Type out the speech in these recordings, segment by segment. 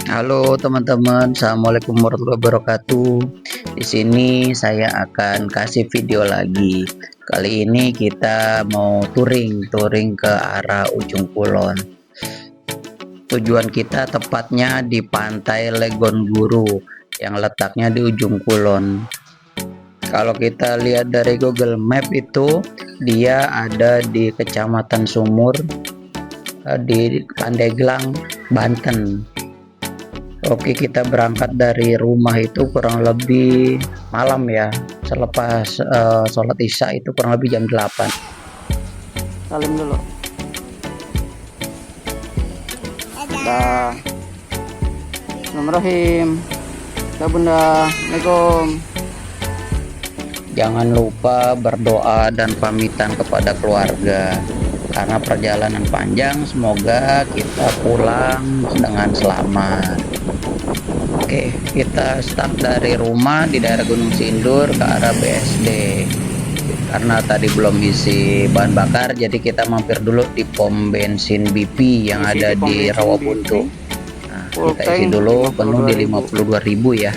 Halo teman-teman, assalamualaikum warahmatullahi wabarakatuh. Di sini saya akan kasih video lagi. Kali ini kita mau touring ke arah Ujung Kulon. Tujuan kita tepatnya di Pantai Legon Guru yang letaknya di Ujung Kulon. Kalau kita lihat dari Google Map itu, dia ada di Kecamatan Sumur, di Pandeglang, Banten. Oke, kita berangkat dari rumah itu kurang lebih malam ya, selepas sholat isya itu kurang lebih jam 8. Salim dulu. Dah. Bismillahirrahmanirrahim. Dah bunda. Assalamualaikum. Jangan lupa berdoa dan pamitan kepada keluarga karena perjalanan panjang, semoga kita pulang dengan selamat. Oke, kita start dari rumah di daerah Gunung Sindur ke arah BSD. Karena tadi belum isi bahan bakar, jadi kita mampir dulu di pom bensin BP yang ada di Rawabuntu. Nah, kita isi dulu penuh di 52.000 ya.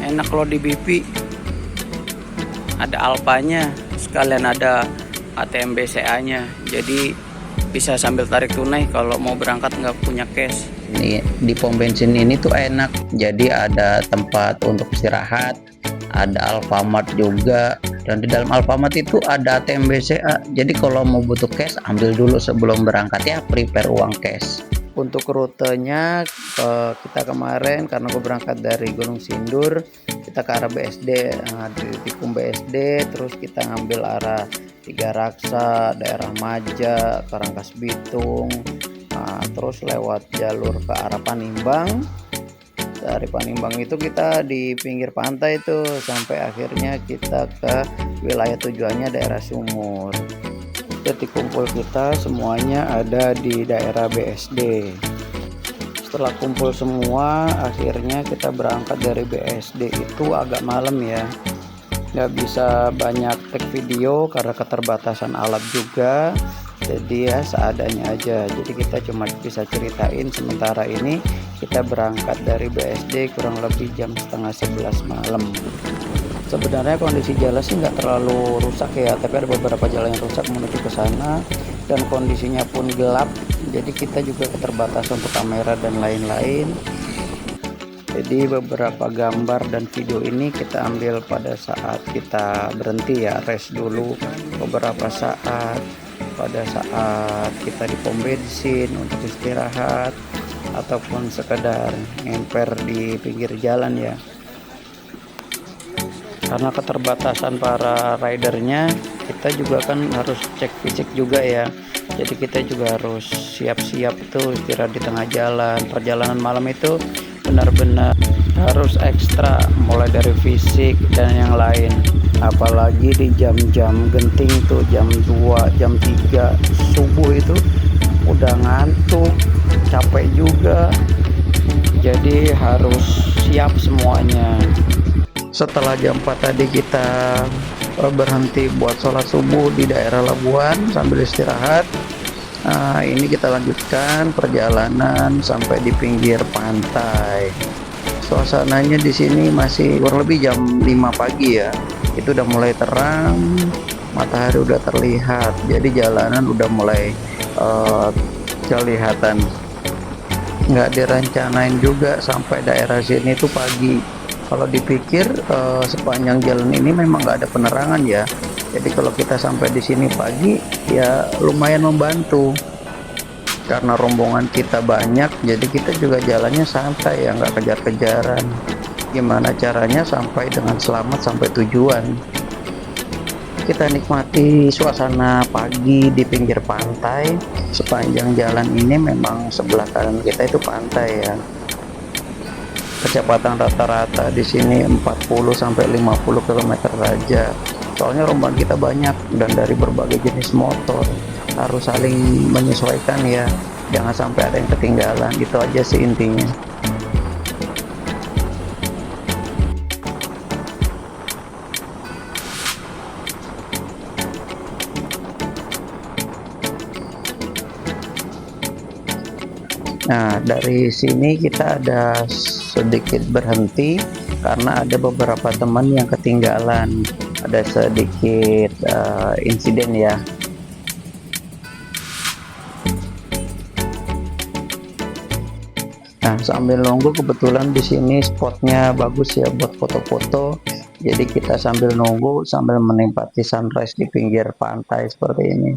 Enak kalau di BP. Ada alpanya, sekalian ada ATM BCA-nya. Jadi bisa sambil tarik tunai kalau mau berangkat nggak punya cash. Di pom bensin ini tuh enak, jadi ada tempat untuk istirahat, ada Alfamart juga, dan di dalam Alfamart itu ada ATM BCA. Jadi kalau mau butuh cash ambil dulu sebelum berangkat ya, prepare uang cash. Untuk rutenya kita kemarin karena gue berangkat dari Gunung Sindur, kita ke arah BSD, di Tikung BSD, terus kita ngambil arah Tiga Raksa, daerah Maja, Karangkas Bitung. Terus lewat jalur ke arah Panimbang. Dari Panimbang itu kita di pinggir pantai itu sampai akhirnya kita ke wilayah tujuannya daerah Sumur. Titik kumpul kita semuanya ada di daerah BSD. Setelah kumpul semua, akhirnya kita berangkat dari BSD itu agak malam ya. Nggak bisa banyak take video karena keterbatasan alat juga. Jadi ya seadanya aja, jadi kita cuma bisa ceritain sementara ini kita berangkat dari BSD kurang lebih jam setengah 11 malam. Sebenarnya kondisi jalan sih nggak terlalu rusak ya, tapi ada beberapa jalan yang rusak menuju ke sana dan kondisinya pun gelap, jadi kita juga keterbatasan untuk kamera dan lain-lain. Jadi beberapa gambar dan video ini kita ambil pada saat kita berhenti ya, rest dulu beberapa saat, pada saat kita di pom bensin untuk istirahat ataupun sekedar ngemper di pinggir jalan ya. Karena keterbatasan para ridernya, kita juga kan harus cek fisik juga ya. Jadi kita juga harus siap-siap tuh istirahat di tengah jalan. Perjalanan malam itu benar-benar harus ekstra, mulai dari fisik dan yang lain. Apalagi di jam-jam genting tuh, jam 2, jam 3 subuh itu udah ngantuk, capek juga. Jadi harus siap semuanya. Setelah jam 4 tadi kita berhenti buat sholat subuh di daerah Labuan sambil istirahat. Ini kita lanjutkan perjalanan sampai di pinggir pantai. Suasananya di sini masih kurang lebih jam 5 pagi ya. Itu udah mulai terang, matahari udah terlihat. Jadi jalanan udah mulai kelihatan. Nggak direncanain juga sampai daerah sini itu pagi. Kalau dipikir sepanjang jalan ini memang nggak ada penerangan ya. Jadi kalau kita sampai di sini pagi ya lumayan membantu. Karena rombongan kita banyak, jadi kita juga jalannya santai ya, nggak kejar-kejaran. Gimana caranya sampai dengan selamat sampai tujuan. Kita nikmati suasana pagi di pinggir pantai. Sepanjang jalan ini memang sebelah kanan kita itu pantai ya. Kecepatan rata-rata di sini 40 sampai 50 km saja. Soalnya rombongan kita banyak dan dari berbagai jenis motor. Harus saling menyesuaikan ya. Jangan sampai ada yang ketinggalan. Itu aja sih intinya. Nah, dari sini kita ada sedikit berhenti karena ada beberapa teman yang ketinggalan. Ada sedikit insiden ya. Nah, sambil nunggu kebetulan di sini spotnya bagus ya buat foto-foto. Jadi kita sambil nunggu sambil menikmati sunrise di pinggir pantai seperti ini.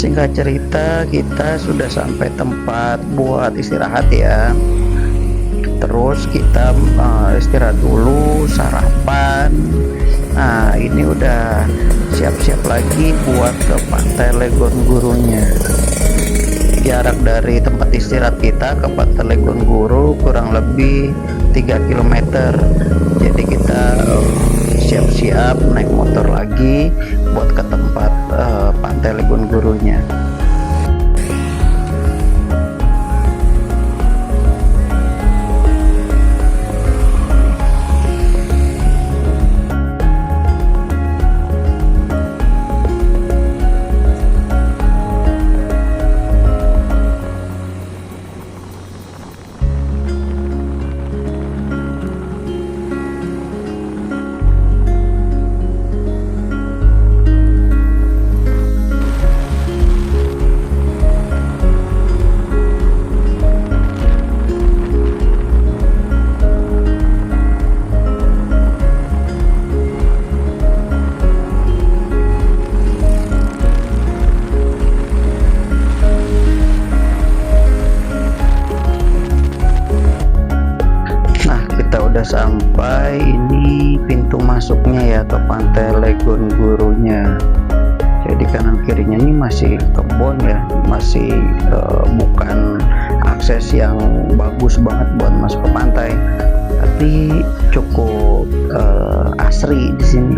Singkat cerita, kita sudah sampai tempat buat istirahat ya. Terus kita istirahat dulu, sarapan. Nah, ini udah siap-siap lagi buat ke Pantai Legon Gurunya. Jarak dari tempat istirahat kita ke Pantai Legon Guru kurang lebih 3 km. Jadi kita siap-siap naik motor lagi buat ke tempat Pantai Legon Gurunya. masuknya ya ke pantai Legon Gurunya. Jadi kanan kirinya ini masih kebun ya, masih bukan akses yang bagus banget buat masuk ke pantai, tapi cukup asri di sini.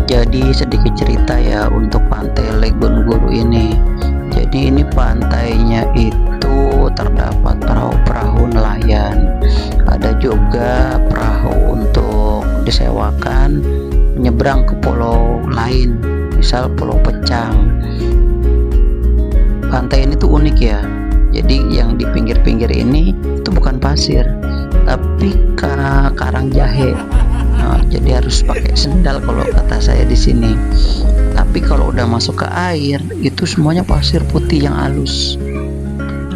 Jadi sedikit cerita ya untuk pantai Legon Guru ini. Jadi ini pantainya itu terdapat perahu-perahu nelayan. Ada juga perahu untuk disewakan menyeberang ke pulau lain, misal Pulau Pecang. Pantai ini tuh unik ya. Jadi yang di pinggir-pinggir ini itu bukan pasir, tapi karang jahe. Nah, jadi harus pakai sendal kalau kata saya di sini. Tapi kalau udah masuk ke air itu semuanya pasir putih yang halus,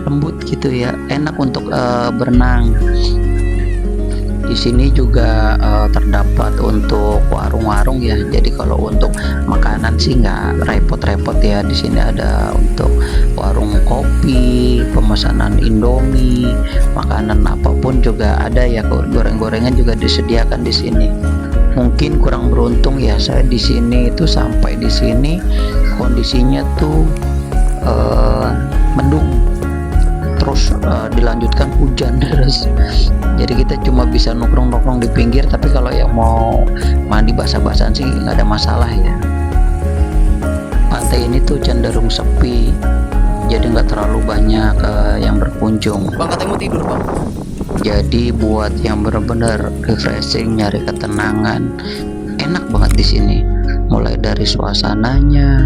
lembut gitu ya, enak untuk berenang. Di sini juga terdapat untuk warung-warung ya. Jadi kalau untuk makanan sih nggak repot-repot ya. Di sini ada untuk warung kopi, pemesanan Indomie, makanan apapun juga ada ya. Goreng-gorengan juga disediakan di sini. Mungkin kurang beruntung ya saya di sini itu sampai di sini kondisinya tuh mendung. Terus dilanjutkan hujan deras. Jadi kita cuma bisa nongkrong-nongkrong di pinggir, tapi kalau yang mau mandi basah-basahan sih nggak ada masalah ya. Pantai ini tuh cenderung sepi, jadi nggak terlalu banyak yang berkunjung. Bang katanya mau tidur bang. Jadi buat yang benar-benar refreshing, nyari ketenangan, enak banget di sini. Mulai dari suasananya,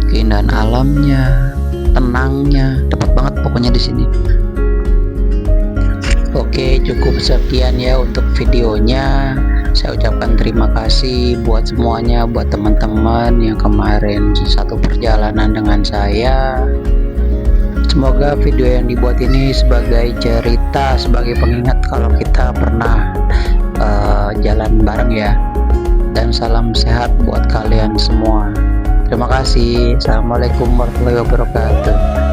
keindahan alamnya, tenangnya, dapat banget pokoknya di sini. Oke, cukup sekian ya untuk videonya. Saya ucapkan terima kasih buat semuanya, buat teman-teman yang kemarin satu perjalanan dengan saya. Semoga video yang dibuat ini sebagai cerita, sebagai pengingat kalau kita pernah jalan bareng ya. Dan salam sehat buat kalian semua. Terima kasih. Assalamualaikum warahmatullahi wabarakatuh.